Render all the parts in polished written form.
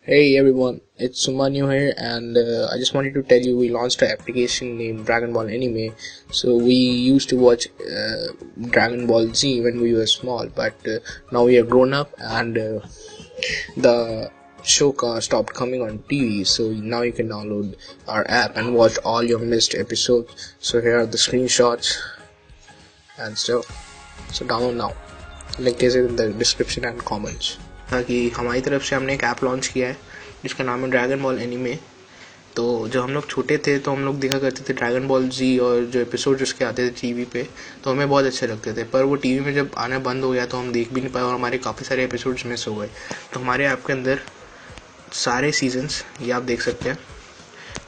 Hey everyone, it's Sumanyu here, and I just wanted to tell you we launched an application named Dragon Ball Anime. So we used to watch Dragon Ball Z when we were small, but now we are grown up, and the show stopped coming on TV. So now you can download our app and watch all your missed episodes. So here are the screenshots and stuff. So download now. Link is in the description and comments. कि हमारी तरफ से हमने एक app launch किया है जिसका नाम है ड्रैगन बॉल एनीमे। तो जब हम लोग छोटे थे तो हम लोग देखा करते थे ड्रैगन बॉल जी, और जो एपिसोड उसके आते थे टीवी पे तो हमें बहुत अच्छे लगते थे। पर वो टीवी में जब आना बंद हो गया तो हम देख भी नहीं पाए और हमारे काफ़ी सारे एपिसोड्स मिस हो गए। तो हमारे ऐप के अंदर सारे सीजन्स ये आप देख सकते हैं,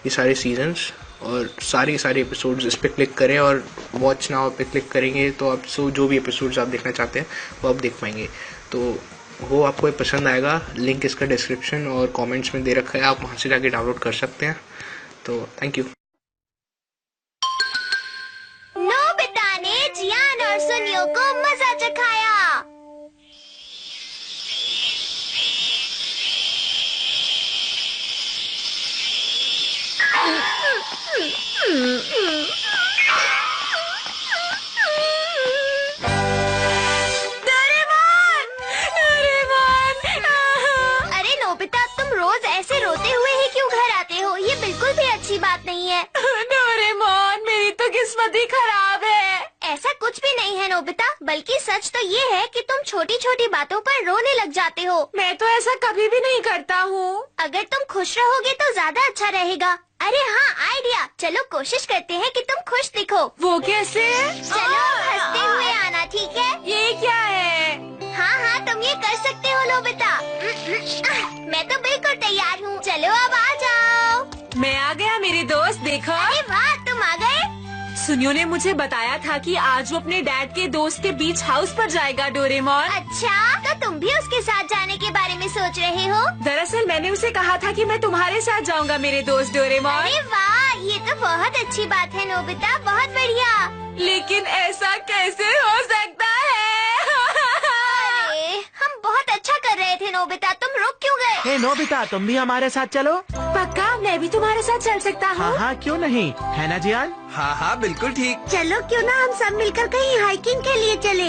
ये सारे सीजन्स और सारे एपिसोड्स इस पर क्लिक करें और वॉच नाउ पे क्लिक करेंगे तो आप जो भी एपिसोड्स आप देखना चाहते हैं वो आप देख पाएंगे। तो वो आपको पसंद आएगा। लिंक इसका डिस्क्रिप्शन और कमेंट्स में दे रखा है, आप वहाँ से जाके डाउनलोड कर सकते हैं। तो थैंक यू। नोबिता ने जियान और सुनियो को मजा चखाया। बात नहीं है। डोरेमोन, मेरी तो किस्मत ही खराब है। ऐसा कुछ भी नहीं है नोबिता, बल्कि सच तो ये है कि तुम छोटी छोटी बातों पर रोने लग जाते हो। मैं तो ऐसा कभी भी नहीं करता हूँ। अगर तुम खुश रहोगे तो ज्यादा अच्छा रहेगा। अरे हाँ, आइडिया, चलो कोशिश करते हैं कि तुम खुश दिखो। वो कैसे? चलो हंसते हुए आना, ठीक है? ये क्या है? हाँ, तुम ये कर सकते हो नोबिता। मैं तो बिल्कुल तैयार हूँ। चलो अब आ जाओ। मैं आ गया मेरे दोस्त, देखो। अरे वाह, तुम आ गए। सुनियो ने मुझे बताया था कि आज वो अपने डैड के दोस्त के बीच हाउस पर जाएगा डोरेमोन। अच्छा, तो तुम भी उसके साथ जाने के बारे में सोच रहे हो? दरअसल मैंने उसे कहा था कि मैं तुम्हारे साथ जाऊंगा मेरे दोस्त डोरेमोन। अरे वाह, ये तो बहुत अच्छी बात है नोबिता, बहुत बढ़िया। लेकिन ऐसा कैसे हो सकता है? अरे हम बहुत अच्छा कर रहे थे नोबिता, तुम रुक क्यों गए? हे नोबिता, तुम भी हमारे साथ चलो। पक्का? मैं भी तुम्हारे साथ चल सकता हूँ? हाँ, क्यों नहीं, है ना जियान? हाँ, बिल्कुल ठीक। चलो क्यों ना हम सब मिलकर कहीं हाइकिंग के लिए चले।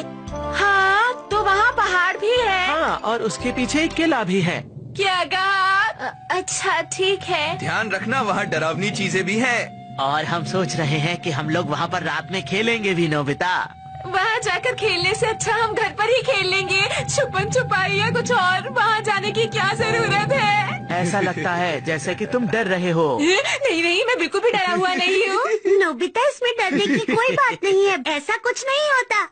हाँ, तो वहाँ पहाड़ भी है। हाँ, और उसके पीछे एक किला भी है। क्या कहा? अच्छा ठीक है। ध्यान रखना, वहाँ डरावनी चीजें भी हैं। और हम सोच रहे हैं कि हम लोग वहाँ पर रात में खेलेंगे भी नोबिता। वहाँ जाकर खेलने से अच्छा हम घर पर ही खेल लेंगे, छुपन छुपाई या कुछ और। वहाँ जाने की क्या जरूरत है? ऐसा लगता है जैसे कि तुम डर रहे हो। नहीं, मैं बिल्कुल भी डरा हुआ नहीं हूँ। नोबिता, इसमें डरने की कोई बात नहीं है, ऐसा कुछ नहीं होता।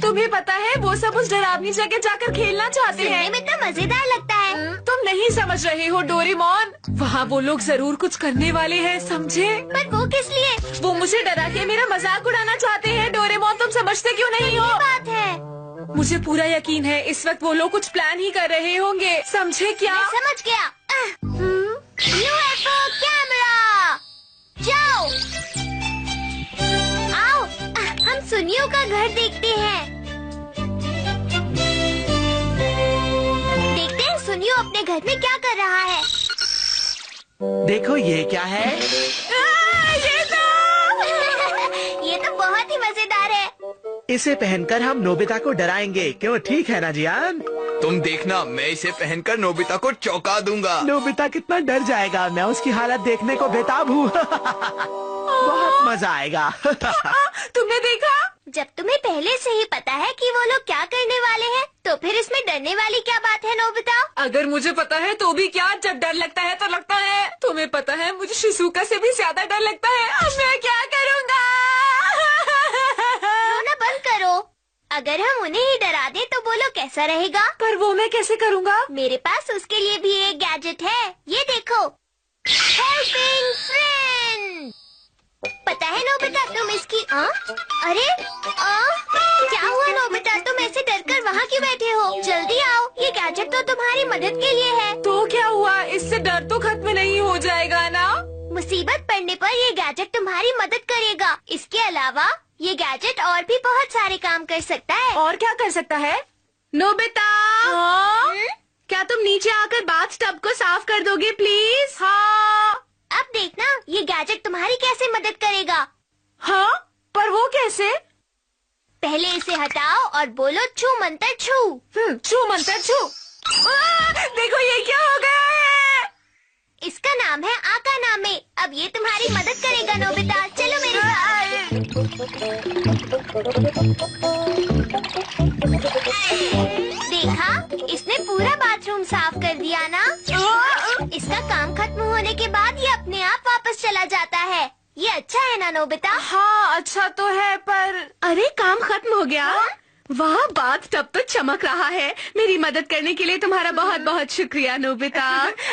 तुम्हें पता है वो सब उस डरावनी जगह जाकर खेलना चाहते हैं। सुनने में तो मजेदार लगता है। तुम नहीं समझ रहे हो डोरेमोन, वहाँ वो लोग जरूर कुछ करने वाले हैं, समझे? पर वो किस लिए? वो मुझे डरा के मेरा मजाक उड़ाना चाहते हैं। डोरेमोन, तुम समझते क्यों नहीं हो? बात है, मुझे पूरा यकीन है इस वक्त वो लोग कुछ प्लान ही कर रहे होंगे, समझे क्या? मैं समझ गया। UFO कैमरा, जाओ, आओ, हम सुनियो का घर देखते हैं। देखते हैं सुनियो अपने घर में क्या कर रहा है। देखो ये क्या है? ये तो बहुत ही मजेदार है। इसे पहनकर हम नोबिता को डराएंगे, क्यों? ठीक है ना जियान? तुम देखना, मैं इसे पहनकर नोबिता को चौंका दूंगा। नोबिता कितना डर जाएगा, मैं उसकी हालत देखने को बेताब हूँ। बहुत मजा आएगा। तुमने देखा? जब तुम्हें पहले से ही पता है कि वो लोग क्या करने वाले हैं, तो फिर इसमें डरने वाली क्या बात है नोबिता? अगर मुझे पता है तो भी क्या, जब डर लगता है तो लगता है। तुम्हें पता है मुझे शिजुका से भी ज्यादा डर लगता है। अब मैं क्या करूँगा? रोना बंद करो। अगर हम उन्हें ही डरा दें तो बोलो कैसा रहेगा? पर वो मैं कैसे करूँगा? मेरे पास उसके लिए भी एक गैजेट है, ये देखो, हेल्पिंग फ्रेंड। पता है नोबिता, तुम इसकी अरे क्या हुआ नोबिता, तुम ऐसे डरकर वहाँ क्यों बैठे हो? जल्दी आओ, ये गैजेट तो तुम्हारी मदद के लिए है। तो क्या हुआ, इससे डर तो खत्म नहीं हो जाएगा ना? मुसीबत पड़ने पर ये गैजेट तुम्हारी मदद करेगा। इसके अलावा ये गैजेट और भी बहुत सारे काम कर सकता है। और क्या कर सकता है? नोबिता, क्या नीचे आकर बाथ टब को साफ कर दोगे प्लीज? हाँ। अब देखना ये गैजेट तुम्हारी कैसे मदद करेगा। हाँ, पर वो कैसे? पहले इसे हटाओ और बोलो छू मंतर छू। छू मंतर छू। देखो ये क्या हो गया है? इसका नाम है आका नामे। अब ये तुम्हारी मदद करेगा नोबिता। चलो मेरे साथ। देखा, इसने पूरा बाथरूम साफ कर दिया ना। इसका काम खत्म होने के बाद ये अपने आप वापस चला जाता है। ये अच्छा है ना नोबिता? हाँ अच्छा तो है, पर अरे काम खत्म हो गया। वाह, बाथ टब तो चमक रहा है। मेरी मदद करने के लिए तुम्हारा बहुत बहुत शुक्रिया नोबिता।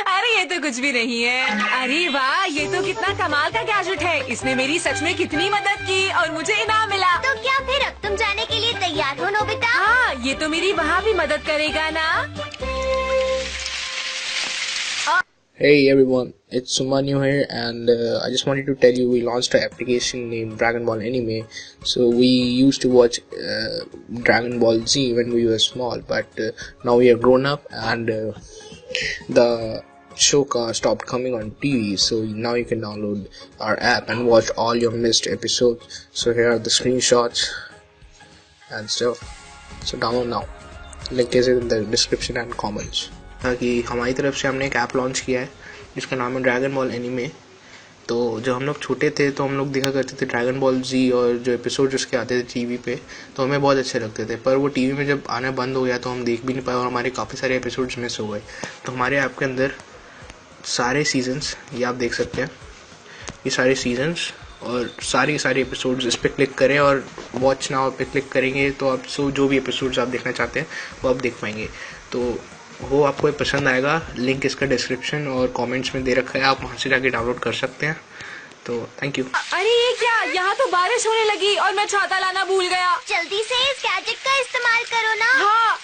अरे ये तो कुछ भी नहीं है। अरे वाह, ये तो कितना कमाल का गैजेट है। इसने मेरी सच में कितनी मदद की और मुझे इनाम मिला। तो क्या फिर अब तुम जाने के लिए तैयार हो नोबिता? हाँ, ये तो मेरी वहाँ भी मदद करेगा ना। Hey everyone, it's Sumanyu here, and I just wanted to tell you we launched an application named Dragon Ball Anime. So we used to watch Dragon Ball Z when we were small, but now we are grown up, and the show stopped coming on TV. So now you can download our app and watch all your missed episodes. So here are the screenshots and stuff. So download now. Link is in the description and comments. कि हमारी तरफ से हमने एक app launch किया है जिसका नाम है ड्रैगन बॉल एनीमे। तो जब हम लोग छोटे थे तो हम लोग देखा करते थे ड्रैगन बॉल जी, और जो एपिसोड उसके आते थे टीवी पे तो हमें बहुत अच्छे लगते थे। पर वो टीवी में जब आना बंद हो गया तो हम देख भी नहीं पाए और हमारे काफ़ी सारे एपिसोड्स मिस हो गए। तो हमारे ऐप के अंदर सारे सीजन्स, ये आप देख सकते हैं, ये सारे सीजन्स और सारे एपिसोड्स, इस पर क्लिक करें और वॉच नाउ पे क्लिक करेंगे तो आप जो भी एपिसोड्स आप देखना चाहते हैं वो आप देख पाएंगे। तो वो आपको पसंद आएगा। लिंक इसका डिस्क्रिप्शन और कमेंट्स में दे रखा है, आप वहाँ से जाके डाउनलोड कर सकते हैं। तो थैंक यू। अरे ये क्या, यहाँ तो बारिश होने लगी और मैं छाता लाना भूल गया। जल्दी से इस गैजेट का इस्तेमाल करो ना। हाँ,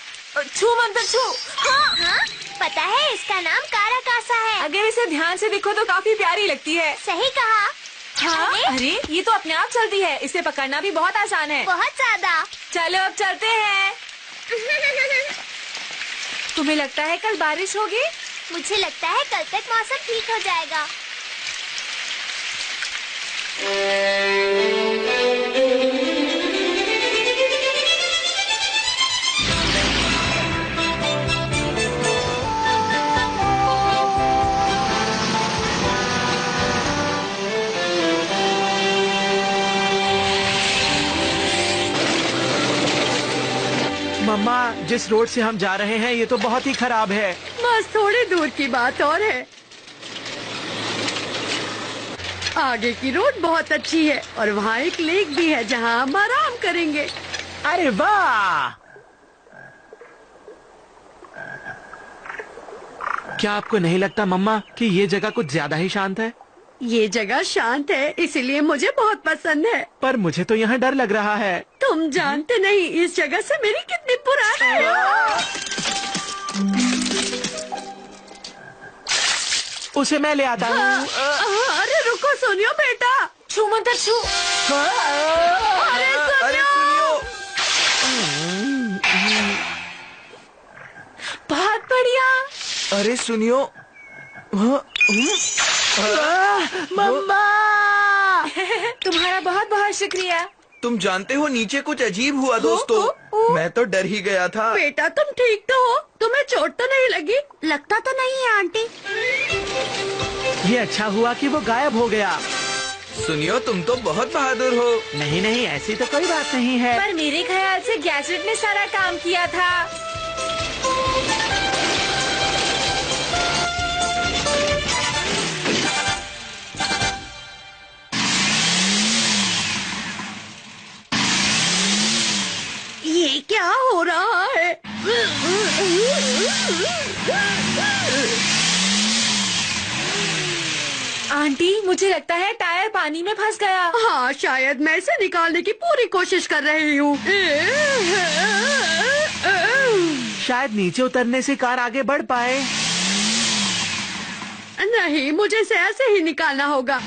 छू मंतर छू। हाँ, पता है इसका नाम काराकासा है। अगर इसे ध्यान से देखो तो काफी प्यारी लगती है। सही कहा। हाँ, अरे ये तो अपने आप चलती है। इसे पकड़ना भी बहुत आसान है। बहुत ज्यादा। चलो अब चलते हैं। तुम्हें लगता है कल बारिश होगी? मुझे लगता है कल तक मौसम ठीक हो जाएगा। मम्मा, जिस रोड से हम जा रहे हैं ये तो बहुत ही खराब है। बस थोड़ी दूर की बात और है। आगे की रोड बहुत अच्छी है और वहाँ एक लेक भी है जहाँ हम आराम करेंगे। अरे वाह! क्या आपको नहीं लगता मम्मा कि ये जगह कुछ ज्यादा ही शांत है? ये जगह शांत है इसीलिए मुझे बहुत पसंद है। पर मुझे तो यहाँ डर लग रहा है। तुम जानते नहीं इस जगह से मेरी कितनी पुरानी है। उसे मैं ले आता हूँ। अरे रुको सुनियो बेटा। छू मंतर छू। अरे सुनियो। बहुत बढ़िया। अरे सुनियो। मम्मा! तुम्हारा बहुत बहुत शुक्रिया। तुम जानते हो नीचे कुछ अजीब हुआ दोस्तों। मैं तो डर ही गया था। बेटा तुम ठीक तो हो? तुम्हें चोट तो नहीं लगी? लगता तो नहीं है आंटी। ये अच्छा हुआ कि वो गायब हो गया। सुनियो, तुम तो बहुत बहादुर हो। नहीं नहीं, ऐसी तो कोई बात नहीं है। पर मेरे ख्याल से गैजेट ने सारा काम किया था। ये क्या हो रहा है? आंटी, मुझे लगता है टायर पानी में फंस गया। हाँ, शायद मैं इसे निकालने की पूरी कोशिश कर रही हूँ। शायद नीचे उतरने से कार आगे बढ़ पाए। नहीं, मुझे इसे ऐसे ही निकालना होगा।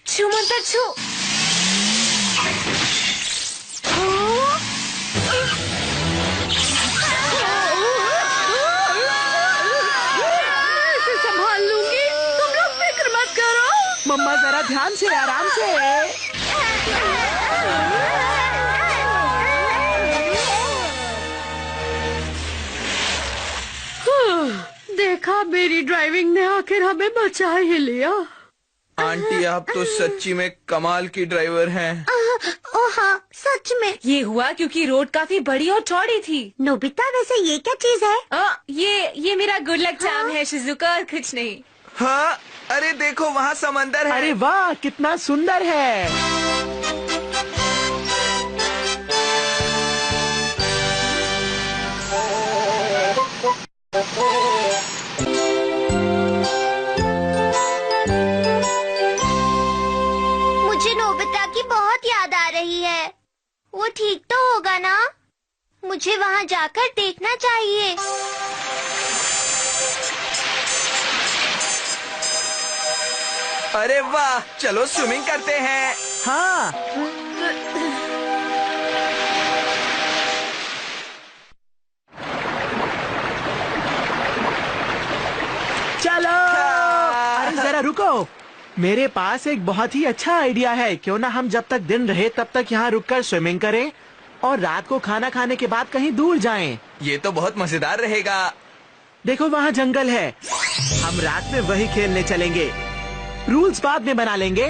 छू मंतर छू। मम्मा जरा ध्यान से, आराम से। देखा, मेरी ड्राइविंग ने आखिर हमें बचा ही लिया। आंटी आप तो सच्ची में कमाल की ड्राइवर हैं। ओ हाँ, सच में। ये हुआ क्योंकि रोड काफी बड़ी और चौड़ी थी। नोबिता, वैसे ये क्या चीज है? ये मेरा गुड लक चार्म है शिजुका, और कुछ नहीं। हाँ, अरे देखो वहाँ समंदर है। अरे वाह, कितना सुंदर है। मुझे नोबिता की बहुत याद आ रही है। वो ठीक तो होगा ना? मुझे वहाँ जाकर देखना चाहिए। अरे वाह, चलो स्विमिंग करते हैं। हाँ, चलो। अरे जरा रुको, मेरे पास एक बहुत ही अच्छा आइडिया है। क्यों ना हम जब तक दिन रहे तब तक यहाँ रुककर स्विमिंग करें और रात को खाना खाने के बाद कहीं दूर जाएं। ये तो बहुत मजेदार रहेगा। देखो वहाँ जंगल है, हम रात में वही खेलने चलेंगे। रूल्स बाद में बना लेंगे,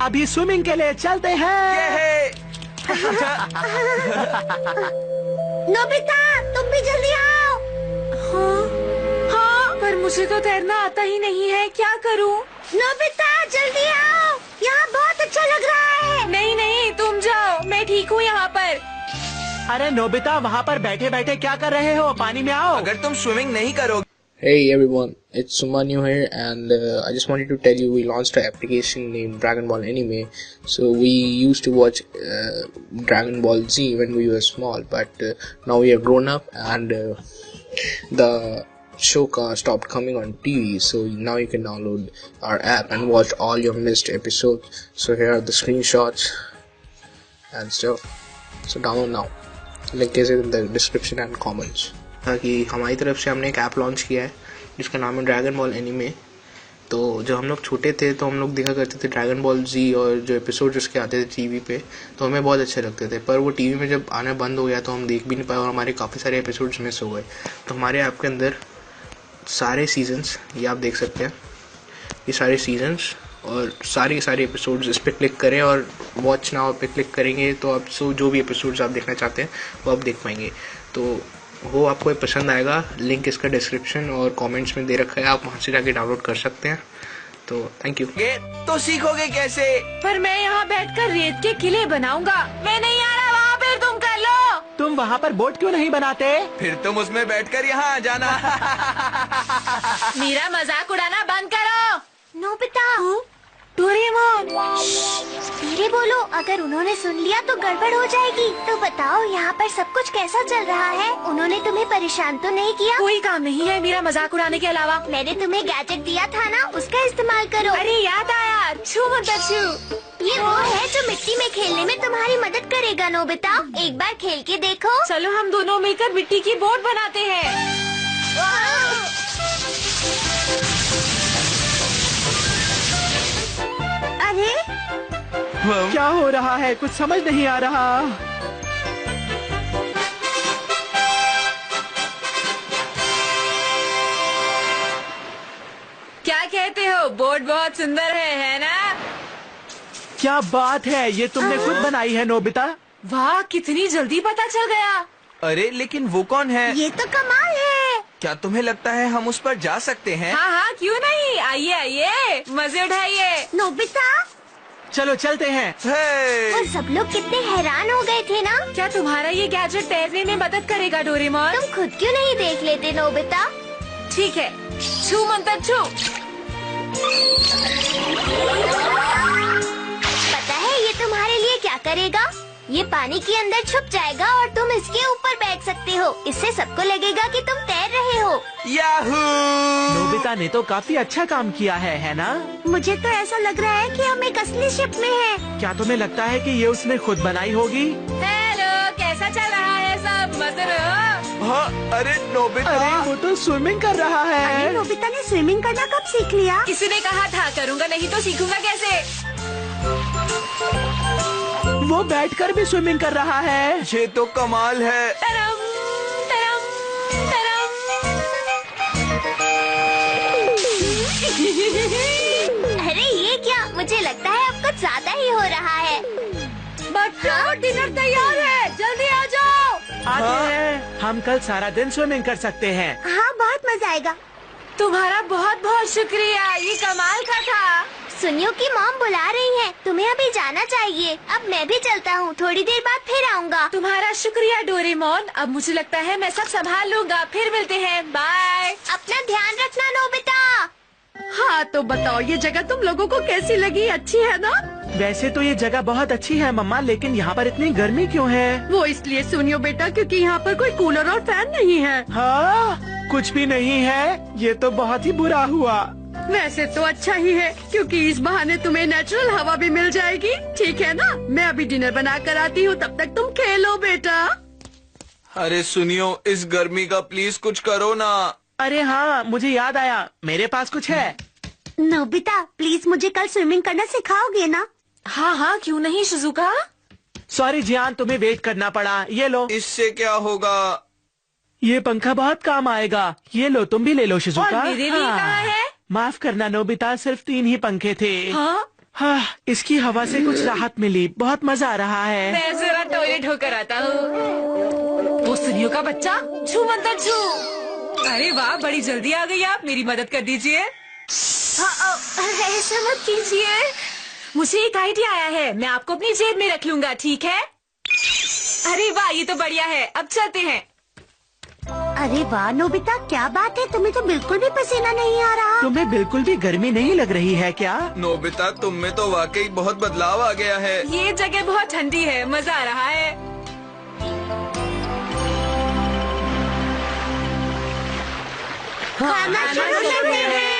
अभी स्विमिंग के लिए चलते हैं। नोबिता, तुम भी जल्दी आओ। हाँ, पर मुझे तो तैरना आता ही नहीं है, क्या करूँ? नोबिता, जल्दी आओ, यहाँ बहुत अच्छा लग रहा है। नहीं नहीं, तुम जाओ, मैं ठीक हूँ यहाँ पर। अरे नोबिता, वहाँ पर बैठे बैठे क्या कर रहे हो? पानी में आओ। अगर तुम स्विमिंग नहीं करोगे। Hey everyone, it's Sumanyu here, and I just wanted to tell you we launched an application named Dragon Ball Anime. So we used to watch Dragon Ball Z when we were small, but now we are grown up, and the show stopped coming on TV. So now you can download our app and watch all your missed episodes. So here are the screenshots and stuff. So download now. Link is in the description and comments. कि हमारी तरफ से हमने एक app launch किया है जिसका नाम है ड्रैगन बॉल एनीमे। तो जब हम लोग छोटे थे तो हम लोग देखा करते थे ड्रैगन बॉल जी, और जो एपिसोड उसके आते थे टीवी पे तो हमें बहुत अच्छे लगते थे। पर वो टीवी में जब आना बंद हो गया तो हम देख भी नहीं पाए और हमारे काफ़ी सारे एपिसोड्स मिस हो गए। तो हमारे ऐप के अंदर सारे सीजन्स, ये आप देख सकते हैं, ये सारे सीजन्स और सारे एपिसोड्स, इस पर क्लिक करें और वॉच नाउ पे क्लिक करेंगे तो आप जो भी एपिसोड्स आप देखना चाहते हैं वो आप देख पाएंगे। तो वो आपको पसंद आएगा। लिंक इसका डिस्क्रिप्शन और कमेंट्स में दे रखा है, आप वहाँ से जाके डाउनलोड कर सकते हैं। तो थैंक यू। तो सीखोगे कैसे? पर मैं यहाँ बैठकर रेत के किले बनाऊंगा। मैं नहीं आ रहा वहाँ पर, तुम कर लो। तुम वहाँ पर बोट क्यों नहीं बनाते? फिर तुम उसमें बैठकर यहाँ आ जाना। मेरा मजाक उड़ाना बंद करो। नोबिता, डोरेमोन, धीरे बोलो, अगर उन्होंने सुन लिया तो गड़बड़ हो जाएगी। तो बताओ यहाँ पर सब कुछ कैसा चल रहा है? उन्होंने तुम्हें परेशान तो नहीं किया? कोई काम नहीं है मेरा मजाक उड़ाने के अलावा। मैंने तुम्हें गैजेट दिया था ना, उसका इस्तेमाल करो। अरे याद आया, छू मत छू। ये वो है जो मिट्टी में खेलने में तुम्हारी मदद करेगा। नोबिता, एक बार खेल के देखो। चलो हम दोनों मिलकर मिट्टी की बोट बनाते हैं। अरे क्या हो रहा है? कुछ समझ नहीं आ रहा। क्या कहते हो? बोट बहुत सुंदर है ना? क्या बात है, ये तुमने खुद बनाई है नोबिता? वाह, कितनी जल्दी पता चल गया। अरे लेकिन वो कौन है? ये तो कमाल है। क्या तुम्हें लगता है हम उस पर जा सकते हैं? हाँ हाँ, क्यों नहीं, आइए आइए, मजे उठाइए। नोबिता, चलो चलते हैं। वो सब लोग कितने हैरान हो गए थे ना। क्या तुम्हारा ये गैजेट तैरने में मदद करेगा डोरेमोन? तुम खुद क्यों नहीं देख लेते नोबिता? ठीक है, छू मंतर छू। पता है ये तुम्हारे लिए क्या करेगा? ये पानी के अंदर छुप जाएगा और तुम इसके ऊपर बैठ सकते हो। इससे सबको लगेगा कि तुम तैर रहे हो। याहू! नोबिता ने तो काफी अच्छा काम किया है ना? मुझे तो ऐसा लग रहा है कि हम एक असली शिप में हैं। क्या तुम्हें लगता है कि ये उसने खुद बनाई होगी? हेलो, कैसा चल रहा है सब? मजे में हो? हाँ, अरे नोबिता। अरे वो तो स्विमिंग कर रहा अरे है। नोबिता ने स्विमिंग करना कब सीख लिया? किसी ने कहा था करूँगा नहीं तो सीखूंगा कैसे? वो बैठकर भी स्विमिंग कर रहा है। ये तो कमाल है। तरम, तरम, तरम। अरे ये क्या? मुझे लगता है अब कुछ ज्यादा ही हो रहा है। बच्चों डिनर तैयार है, जल्दी आ जाओ। आते हैं। हम कल सारा दिन स्विमिंग कर सकते हैं। हाँ बहुत मजा आएगा। तुम्हारा बहुत बहुत शुक्रिया, ये कमाल का था। सुनियो की मॉम बुला रही है, तुम्हें अभी जाना चाहिए। अब मैं भी चलता हूँ, थोड़ी देर बाद फिर आऊँगा। तुम्हारा शुक्रिया डोरेमोन। अब मुझे लगता है मैं सब संभाल लूंगा। फिर मिलते हैं, बाय। अपना ध्यान रखना नोबिता। हाँ तो बताओ ये जगह तुम लोगों को कैसी लगी? अच्छी है ना? वैसे तो ये जगह बहुत अच्छी है मम्मा, लेकिन यहाँ पर इतनी गर्मी क्यों है? वो इसलिए सुनियो बेटा क्योंकि यहाँ पर कोई कूलर और फैन नहीं है। हाँ, कुछ भी नहीं है। ये तो बहुत ही बुरा हुआ। वैसे तो अच्छा ही है क्योंकि इस बहाने तुम्हें नेचुरल हवा भी मिल जाएगी। ठीक है ना? मैं अभी डिनर बना कर आती हूँ, तब तक तुम खेलो बेटा। अरे सुनियो, इस गर्मी का प्लीज कुछ करो ना। अरे हाँ, मुझे याद आया, मेरे पास कुछ है। नोबिता प्लीज मुझे कल स्विमिंग करना सिखाओगे ना? हाँ हाँ, क्यों नहीं शिजुका। सॉरी जियान, तुम्हें वेट करना पड़ा। ये लो। इससे क्या होगा? ये पंखा बहुत काम आएगा। ये लो, तुम भी ले लो शिजुका। और मेरे लिए कहाँ है? माफ करना नोबिता, सिर्फ 3 ही पंखे थे। हाँ, हाँ, इसकी हवा से कुछ राहत मिली। बहुत मजा आ रहा है। मैं जरा टॉयलेट होकर आता हूँ। वो सुनियो का बच्चा, छू मंतर छू। अरे वाह, बड़ी जल्दी आ गई आप। मेरी मदद कर दीजिए। ऐसा मत कीजिए। मुझे एक आइडिया आया है, मैं आपको अपनी जेब में रख लूंगा, ठीक है? अरे वाह, ये तो बढ़िया है। अब चलते हैं। अरे वाह नोबिता, क्या बात है? तुम्हें तो बिल्कुल भी पसीना नहीं आ रहा। तुम्हें बिल्कुल भी गर्मी नहीं लग रही है क्या? नोबिता, तुम में तो वाकई बहुत बदलाव आ गया है। ये जगह बहुत ठंडी है, मजा आ रहा है। खाना शुरू करते हैं।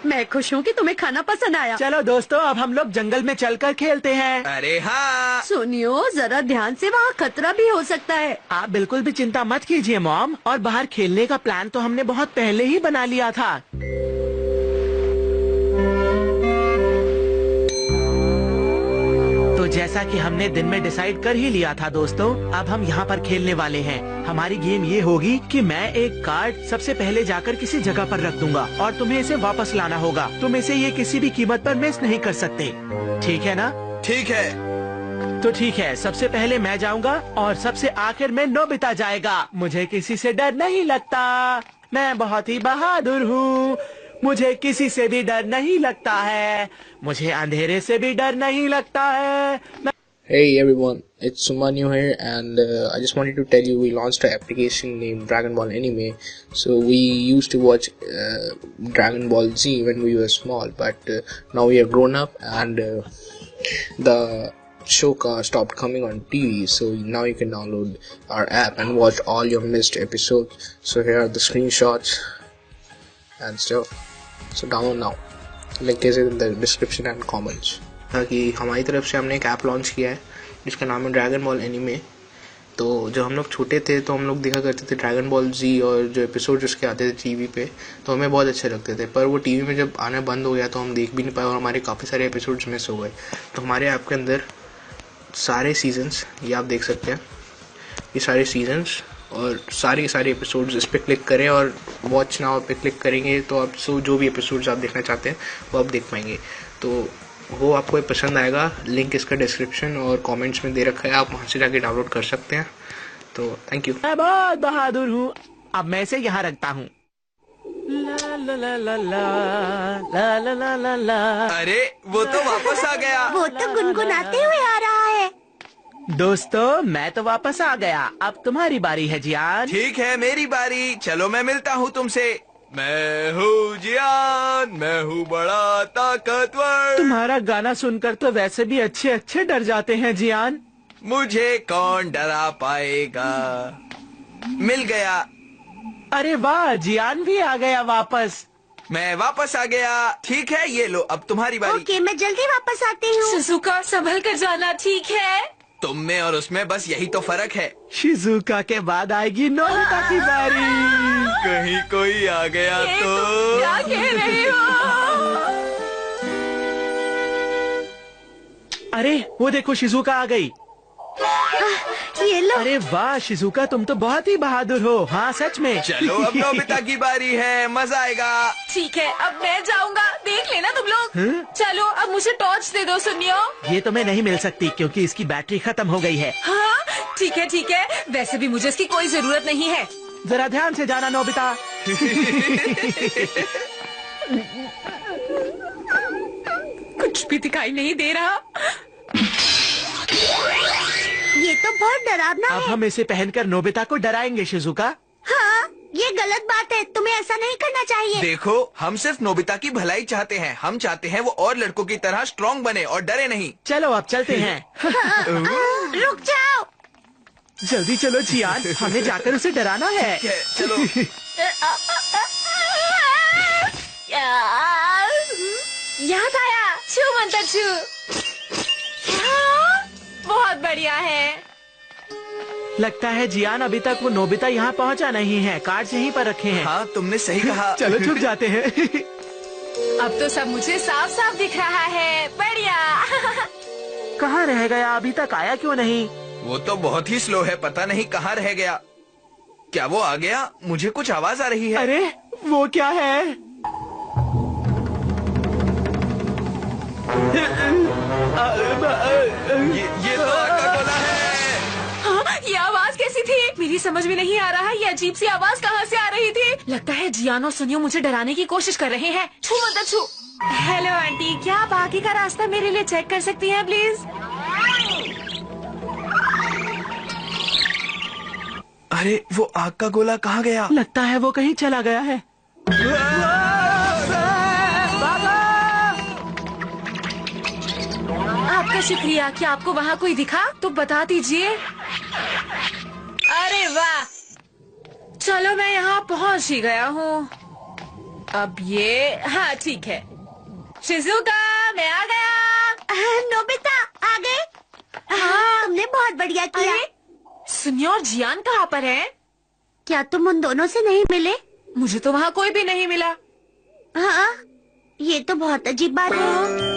मैं खुश हूँ कि तुम्हें खाना पसंद आया। चलो दोस्तों, अब हम लोग जंगल में चलकर खेलते हैं। अरे हाँ। सुनियो जरा ध्यान से, वहाँ खतरा भी हो सकता है। आप बिल्कुल भी चिंता मत कीजिए मॉम। और बाहर खेलने का प्लान तो हमने बहुत पहले ही बना लिया था। तो जैसा कि हमने दिन में डिसाइड कर ही लिया था दोस्तों, अब हम यहाँ पर खेलने वाले हैं। हमारी गेम ये होगी कि मैं एक कार्ड सबसे पहले जाकर किसी जगह पर रख दूंगा और तुम्हें इसे वापस लाना होगा। तुम इसे ये किसी भी कीमत पर मिस नहीं कर सकते, ठीक है ना? ठीक है। तो ठीक है, सबसे पहले मैं जाऊंगा और सबसे आखिर में नोबिता जाएगा। मुझे किसी से डर नहीं लगता। मैं बहुत ही बहादुर हूँ। मुझे किसी से भी डर नहीं लगता है। मुझे अंधेरे से भी डर नहीं लगता है। Hey everyone, it's Sumanyu here, and I just wanted to tell you we launched an application named Dragon Ball Anime. So we used to watch Dragon Ball Z when we were small, but now we are grown up, and the show stopped coming on TV. So now you can download our app and watch all your missed episodes. So here are the screenshots and stuff. So download now. Link is in the description and comments. कि हमारी तरफ से हमने एक app launch किया है जिसका नाम है ड्रैगन बॉल एनीमे। तो जब हम लोग छोटे थे तो हम लोग देखा करते थे ड्रैगन बॉल जी, और जो एपिसोड उसके आते थे टीवी पे तो हमें बहुत अच्छे लगते थे। पर वो टीवी में जब आना बंद हो गया तो हम देख भी नहीं पाए और हमारे काफ़ी सारे एपिसोड्स मिस हो गए। तो हमारे ऐप के अंदर सारे सीजन्स, ये आप देख सकते हैं, ये सारे सीजन्स और सारे एपिसोड्स, इस पर क्लिक करें और वॉच नाउ पे क्लिक करेंगे तो आप जो भी एपिसोड्स आप देखना चाहते हैं वो आप देख पाएंगे। तो वो आपको पसंद आएगा। लिंक इसका डिस्क्रिप्शन और कमेंट्स में दे रखा है, आप वहाँ से जाके डाउनलोड कर सकते हैं। तो थैंक यू। मैं बहुत बहादुर हूँ। अब मैं इसे यहाँ रखता हूँ। ला ला ला ला ला ला ला ला ला ला। अरे वो तो वापस आ गया। वो तो गुनगुनाते हुए आ रहा है। दोस्तों, मैं तो वापस आ गया। अब तुम्हारी बारी है जियान। ठीक है, मेरी बारी। चलो मैं मिलता हूँ तुमसे। मैं हूँ जियान, मैं हूँ बड़ा ताकतवर। तुम्हारा गाना सुनकर तो वैसे भी अच्छे डर जाते हैं जियान। मुझे कौन डरा पाएगा। मिल गया। अरे वाह, जियान भी आ गया वापस। मैं वापस आ गया। ठीक है, ये लो, अब तुम्हारी बारी। ओके, मैं जल्दी वापस आती हूँ। शिजुका संभल कर जाना, ठीक है? तुम में और उसमें बस यही तो फर्क है। शिजुका के बाद आएगी नोबिता की बारी। कहीं कोई आ गया तो क्या कह रहे हो? अरे वो देखो, शिजुका आ गई। ये लो। अरे वाह शिजुका, तुम तो बहुत ही बहादुर हो। हाँ सच में। चलो अब नोबिता की बारी है, मजा आएगा। ठीक है, अब मैं जाऊंगा, देख लेना तुम लोग। चलो अब मुझे टॉर्च दे दो सुनियो। ये तुम्हें नहीं मिल सकती क्योंकि इसकी बैटरी खत्म हो गई है। हाँ ठीक है, वैसे भी मुझे इसकी कोई जरूरत नहीं है। जरा ध्यान से जाना नोबिता। कुछ भी दिखाई नहीं दे रहा। ये तो बहुत डरावना अब है। हम इसे पहनकर नोबिता को डराएंगे शिजुका। हाँ, ये गलत बात है, तुम्हें ऐसा नहीं करना चाहिए। देखो, हम सिर्फ नोबिता की भलाई चाहते हैं। हम चाहते हैं वो और लड़कों की तरह स्ट्रॉन्ग बने और डरे नहीं। चलो अब चलते हैं। रुक जाओ। जल्दी चलो जियान, हमें जाकर उसे डराना है। चलो। याद आया, छू मंतर छू। बहुत बढ़िया है। लगता है जियान अभी तक वो नोबिता यहाँ पहुँचा नहीं है। कार्ड्स यहीं पर रखे हैं। हाँ तुमने सही कहा। चलो छुप जाते हैं। अब तो सब मुझे साफ साफ दिख रहा है। बढ़िया। कहाँ रह गया, अभी तक आया क्यों नहीं? वो तो बहुत ही स्लो है, पता नहीं कहाँ रह गया। क्या वो आ गया? मुझे कुछ आवाज आ रही है। अरे वो क्या है? ये तो कोका-कोला है। हाँ, ये आवाज कैसी थी? मेरी समझ में नहीं आ रहा है, ये अजीब सी आवाज कहाँ से आ रही थी? लगता है जियान और सुनियो मुझे डराने की कोशिश कर रहे हैं। छू मत छू। हेलो आंटी, क्या आप आगे का रास्ता मेरे लिए चेक कर सकती हैं प्लीज? अरे वो आग का गोला कहाँ गया? लगता है वो कहीं चला गया है। आपका शुक्रिया। क्या आपको वहाँ कोई दिखा? तो बता दीजिए। अरे वाह, चलो मैं यहाँ पहुँच ही गया हूँ। अब ये हाँ ठीक है। शिजुका, मैं आ गया। नोबिता आ गए। हाँ, तुमने बहुत बढ़िया किया। अरे सुनियो और जियान कहाँ पर है? क्या तुम उन दोनों से नहीं मिले? मुझे तो वहाँ कोई भी नहीं मिला। हाँ, ये तो बहुत अजीब बात है।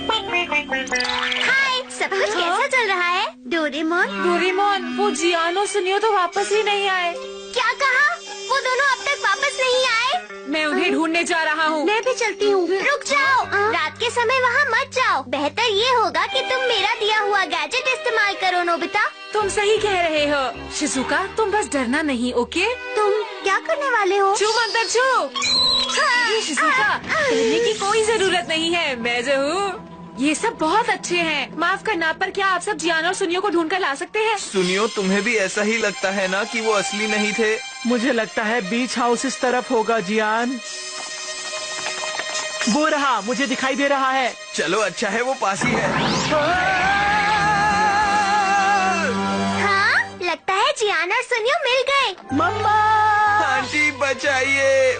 हाय, सब कुछ कैसा चल रहा है? डोरेमोन, वो जियान और सुनियो तो वापस ही नहीं आए। क्या कहा? वो दोनों अब तक वापस नहीं आए? मैं उन्हें ढूंढने जा रहा हूँ। मैं भी चलती हूँ। रुक जाओ, रात के समय वहाँ मत जाओ। बेहतर ये होगा कि तुम मेरा दिया हुआ गैजेट इस्तेमाल करो नोबिता। तुम सही कह रहे हो शिजुका, तुम बस डरना नहीं, ओके? तुम क्या करने वाले हो? छू मंतर छू। ये शिजुका, डरने की कोई जरूरत नहीं है, मैं जो हूँ। ये सब बहुत अच्छे हैं। माफ करना, पर क्या आप सब जियान और सुनियो को ढूंढ कर ला सकते हैं? सुनियो, तुम्हें भी ऐसा ही लगता है ना कि वो असली नहीं थे? मुझे लगता है बीच हाउस इस तरफ होगा जियान। वो रहा, मुझे दिखाई दे रहा है। चलो अच्छा है वो पास ही है। हाँ, लगता है जियान और सुनियो मिल गए। मम्मा! आंटी बचाइए।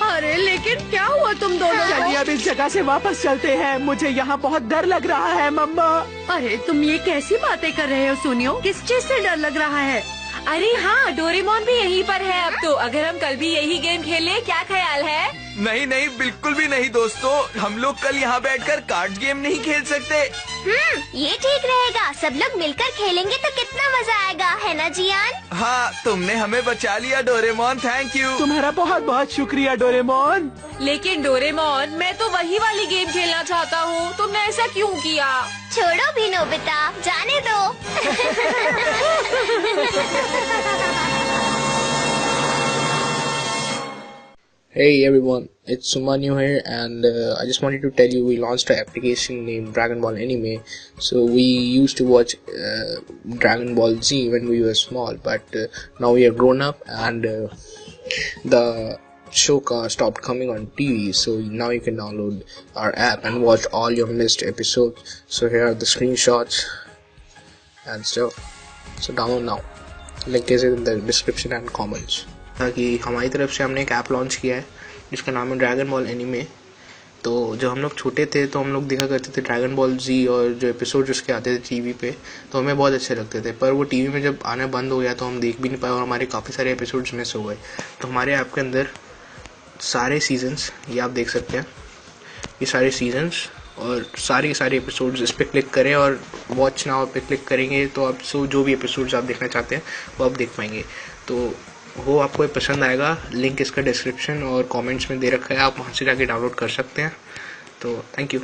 अरे लेकिन क्या हुआ तुम दोनों को? चलिए अब इस जगह से वापस चलते हैं। मुझे यहाँ बहुत डर लग रहा है मम्मा। अरे तुम ये कैसी बातें कर रहे हो सुनियो? किस चीज से डर लग रहा है? अरे हाँ, डोरेमोन भी यहीं पर है अब तो। अगर हम कल भी यही गेम खेलें, क्या ख्याल है? नहीं नहीं, बिल्कुल भी नहीं दोस्तों। हम लोग कल यहाँ बैठकर कार्ड गेम नहीं खेल सकते। ये ठीक रहेगा। सब लोग मिलकर खेलेंगे तो कितना मजा आएगा, है ना जियान? हाँ, तुमने हमें बचा लिया डोरेमोन, थैंक यू। तुम्हारा बहुत बहुत शुक्रिया डोरेमोन। लेकिन डोरेमोन, मैं तो वही वाली गेम खेलना चाहता हूँ। तुमने ऐसा क्यों किया? छोड़ो भी नोबिता, जाने दो। Hey everyone, it's Sumanyu here, and I just wanted to tell you we launched an application named Dragon Ball Anime. So we used to watch Dragon Ball Z when we were small, but now we are grown up, and the show stopped coming on TV. So now you can download our app and watch all your missed episodes. So here are the screenshots and stuff. So download now. Link is in the description and comments. कि हमारी तरफ से हमने एक app launch किया है जिसका नाम है ड्रैगन बॉल एनीमे। तो जब हम लोग छोटे थे तो हम लोग देखा करते थे ड्रैगन बॉल जी, और जो एपिसोड उसके आते थे टीवी पे तो हमें बहुत अच्छे लगते थे। पर वो टीवी में जब आना बंद हो गया तो हम देख भी नहीं पाए और हमारे काफ़ी सारे एपिसोड्स मिस हो गए। तो हमारे ऐप के अंदर सारे सीजन्स, ये आप देख सकते हैं, ये सारे सीजन्स और सारे के सारे एपिसोड्स, इस पर क्लिक करें और वॉच नाउ पे क्लिक करेंगे तो आप जो भी एपिसोड्स आप देखना चाहते हैं वो आप देख पाएंगे। तो वो आपको पसंद आएगा। लिंक इसका डिस्क्रिप्शन और कमेंट्स में दे रखा है, आप वहाँ से जाके डाउनलोड कर सकते हैं। तो थैंक यू।